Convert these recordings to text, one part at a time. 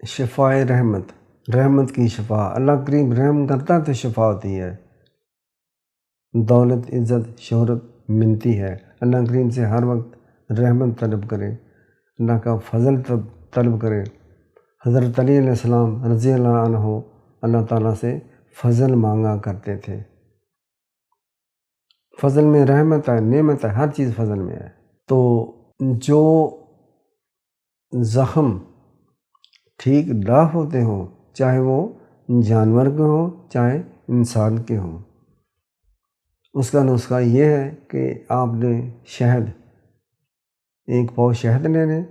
شفائے رحمت، رحمت کی شفا، اللہ کریم رحم کرتا ہے تو شفا ہوتی ہے۔ دولت، عزت، شہرت ملتی ہے، اللہ کریم سے ہر وقت رحمت طلب کرے، اللہ کا فضل طلب کرے۔ حضرت علی علیہ السلام رضی اللہ عنہ اللہ تعالیٰ سے فضل مانگا کرتے تھے۔ فضل میں رحمت ہے، نعمت ہے، ہر چیز فضل میں ہے۔ تو جو زخم ٹھیک نہ ہوتے ہوں، چاہے وہ جانور کے ہوں چاہے انسان کے ہوں، اس کا نسخہ یہ ہے کہ آپ نے شہد، 1 پاؤ شہد لے لیں،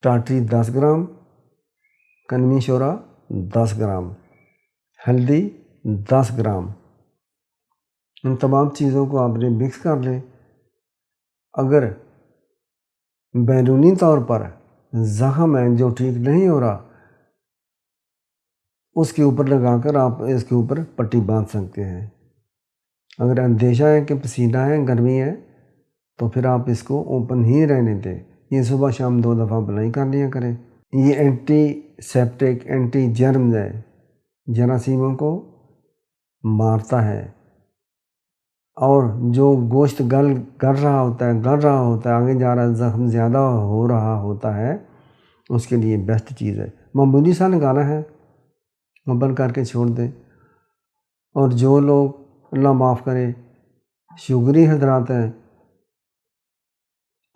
ٹاٹری 10 گرام، کنوی شورا 10 گرام، ہلدی 10 گرام، ان تمام چیزوں کو آپ نے مکس کر لیں۔ اگر بیرونی طور پر زخم ہے جو ٹھیک نہیں ہو رہا، اس کے اوپر لگا کر آپ اس کے اوپر پٹی باندھ سکتے ہیں۔ اگر اندیشہ ہے کہ پسینہ ہے، گرمی ہے، تو پھر آپ اس کو اوپن ہی رہنے دیں۔ یہ صبح شام 2 دفعہ اپلائی کر لیا کریں۔ یہ اینٹی سیپٹک، اینٹی جرمز ہے، جراثیموں کو مارتا ہے، اور جو گوشت گل رہا ہوتا ہے، آگے جا رہا ہے، زخم زیادہ ہو رہا ہوتا ہے، اس کے لیے بیسٹ چیز ہے۔ معمولی سا نکالا ہے، مبل کر کے چھوڑ دیں۔ اور جو لوگ اللہ معاف کرے شوگری حضرات ہیں،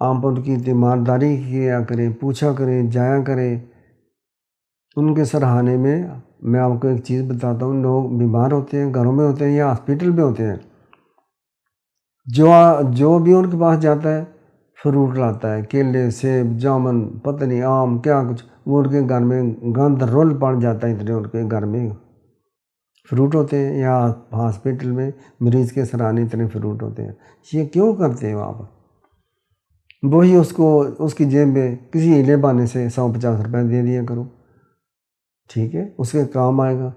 آپ ان کی تیمارداری کیا کریں، پوچھا کریں، جایا کریں۔ ان کے سرحانے میں آپ کو ایک چیز بتاتا ہوں، لوگ بیمار ہوتے ہیں، گھروں میں ہوتے ہیں یا ہاسپٹل میں ہوتے ہیں، جو بھی ان کے پاس جاتا ہے فروٹ لاتا ہے، کیلے، سیب، جامن، پتہ نہیں آم، کیا کچھ، وہ ان کے گھر میں گند رول پڑ جاتا ہے، اتنے ان کے گھر میں فروٹ ہوتے ہیں، یا ہاسپٹل میں مریض کے سرانے اتنے فروٹ ہوتے ہیں۔ یہ کیوں کرتے ہو آپ؟ وہی اس کی جیب میں کسی ہیلے بہانے سے 150 روپے دے دیا کرو، ٹھیک ہے، اس کے کام آئے گا۔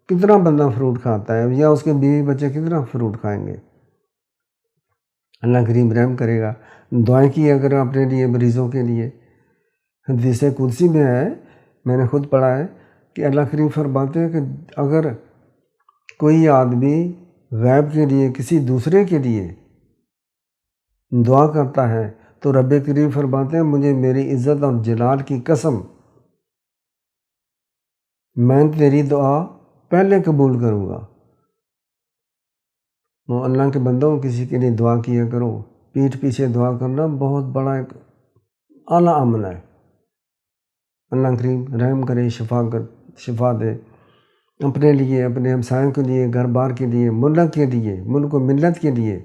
کتنا بندہ فروٹ کھاتا ہے، یا اس کے بیوی بچے کتنا فروٹ کھائیں گے؟ اللہ کریم رحم کرے گا۔ دعائیں کی اگر اپنے لیے، مریضوں کے لیے۔ حدیث قدسی میں ہے، میں نے خود پڑھا ہے کہ اللہ کریم فرماتے ہیں کہ اگر کوئی آدمی غیب کے لیے، کسی دوسرے کے لیے دعا کرتا ہے تو رب کریم فرماتے ہیں مجھے میری عزت اور جلال کی قسم، میں تیری دعا پہلے قبول کروں گا۔ وہ اللہ کے بندوں، کسی کے لیے دعا کیا کرو۔ پیٹھ پیچھے دعا کرنا بہت بڑا ایک اعلیٰ عمل ہے۔ اللہ کریم رحم کرے، شفا دے، اپنے لیے، اپنے ہمسایوں کے لیے، گھر بار کے لیے، ملک کے لیے، ملک و ملت کے لیے،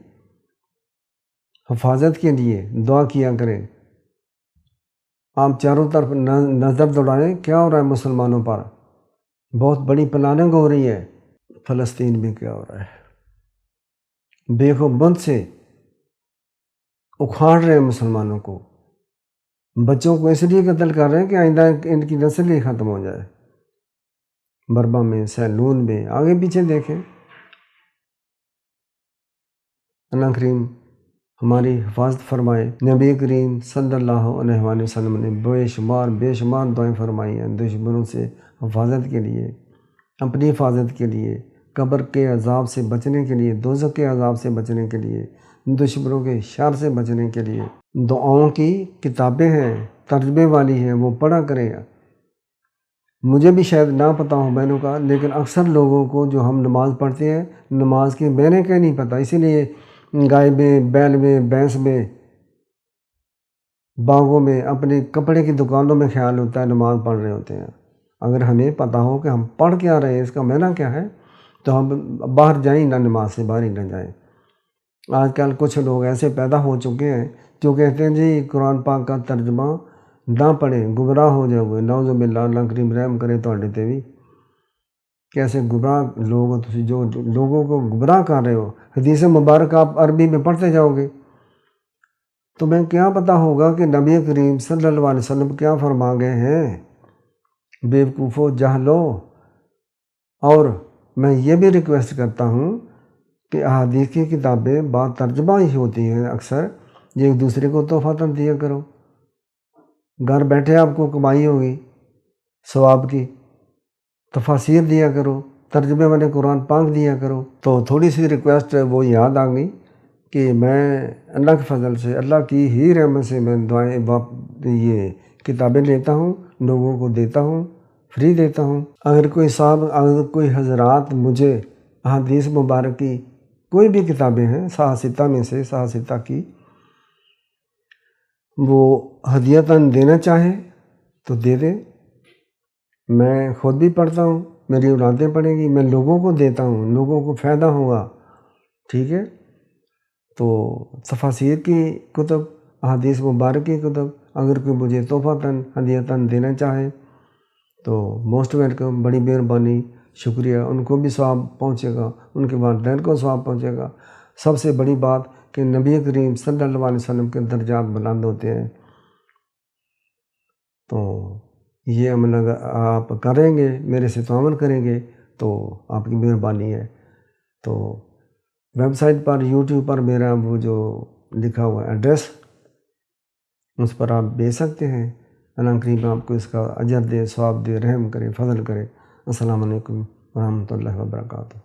حفاظت کے لیے دعا کیا کریں۔ آپ چاروں طرف نظر دوڑائیں، کیا ہو رہا ہے مسلمانوں پر؟ بہت بڑی پلاننگ ہو رہی ہے۔ فلسطین میں کیا ہو رہا ہے؟ بے خوبند سے اکھاڑ رہے ہیں مسلمانوں کو، بچوں کو اس لیے قتل کر رہے ہیں کہ آئندہ ان کی نسل ہی ختم ہو جائے۔ برما میں، سیلون میں، آگے پیچھے دیکھیں۔ اللہ کریم ہماری حفاظت فرمائے۔ نبی کریم صلی اللہ علیہ وآلہ وسلم نے بے شمار دعائیں فرمائی ہیں دشمنوں سے حفاظت کے لیے، اپنی حفاظت کے لیے، قبر کے عذاب سے بچنے کے لیے، دوزخ کے عذاب سے بچنے کے لیے، دشمنوں کے شر سے بچنے کے لیے۔ دعاؤں کی کتابیں ہیں، ترجمے والی ہیں، وہ پڑھا کریں۔ مجھے بھی شاید نہ پتہ ہو بہنوں کا، لیکن اکثر لوگوں کو جو ہم نماز پڑھتے ہیں، نماز کے معنی کا نہیں پتہ، اسی لیے گائے میں، بیل میں، بھینس میں، باغوں میں، اپنے کپڑے کی دکانوں میں خیال ہوتا ہے نماز پڑھ رہے ہوتے ہیں۔ اگر ہمیں پتہ ہو کہ ہم پڑھ کیا رہے ہیں، اس کا معنی کیا ہے، تو ہم باہر جائیں نہ، نماز سے باہر ہی نہ جائیں۔ آج کل کچھ لوگ ایسے پیدا ہو چکے ہیں جو کہتے ہیں جی قرآن پاک کا ترجمہ نہ پڑھیں، گمراہ ہو جاؤ گے، نعوذ باللہ، اللہ کریم رحم کرے تواڈے تے بھی۔ کیسے گمراہ لوگ ہو تسی، جو لوگوں کو گمراہ کر رہے ہو۔ حدیث مبارک آپ عربی میں پڑھتے جاؤ گے، تمہیں کیا پتہ ہوگا کہ نبی کریم صلی اللہ علیہ وسلم کیا فرما گئے ہیں؟ بیوقوفو جہلو۔ اور میں یہ بھی ریکویسٹ کرتا ہوں کہ احادیث کی کتابیں بعد ترجمہ ہی ہوتی ہیں، اکثر یہ ایک دوسرے کو تحفہ دیا کرو۔ گھر بیٹھے آپ کو کمائی ہوگی ثواب کی، تفاسیر دیا کرو، ترجمے والے قرآن پاک دیا کرو۔ تو تھوڑی سی ریکویسٹ ہے وہ یاد آ گئی کہ میں اللہ کے فضل سے، اللہ کی ہی رحمت سے میں دعائیں یہ کتابیں لیتا ہوں، لوگوں کو دیتا ہوں، فری دیتا ہوں۔ اگر کوئی حضرات مجھے احادیث مبارک کی کوئی بھی کتابیں ہیں صحاح میں سے صحاح کی وہ ہدیتاً دینا چاہے تو دے دیں، میں خود بھی پڑھتا ہوں، میری اولادیں پڑھیں گی، میں لوگوں کو دیتا ہوں، لوگوں کو فائدہ ہوگا، ٹھیک ہے۔ تو تفاسیر کی کتب، احادیث مبارک کی کتب اگر کوئی مجھے تحفۃً ہدیتاً دینا چاہے تو موسٹ ویلکم، بڑی مہربانی، شکریہ۔ ان کو بھی ثواب پہنچے گا، ان کے والدین کو ثواب پہنچے گا۔ سب سے بڑی بات کہ نبی کریم صلی اللہ علیہ وسلم کے درجات بلند ہوتے ہیں۔ تو یہ عمل اگر آپ کریں گے، میرے سے تعاون کریں گے تو آپ کی مہربانی ہے۔ تو ویب سائٹ پر، یوٹیوب پر میرا وہ جو لکھا ہوا ایڈریس، اس پر آپ بھیج سکتے ہیں۔ اللہ کریم آپ کو اس کا اجر دے، ثواب دے، رحم کرے، فضل کرے۔ السلام علیکم ورحمۃ اللہ وبرکاتہ۔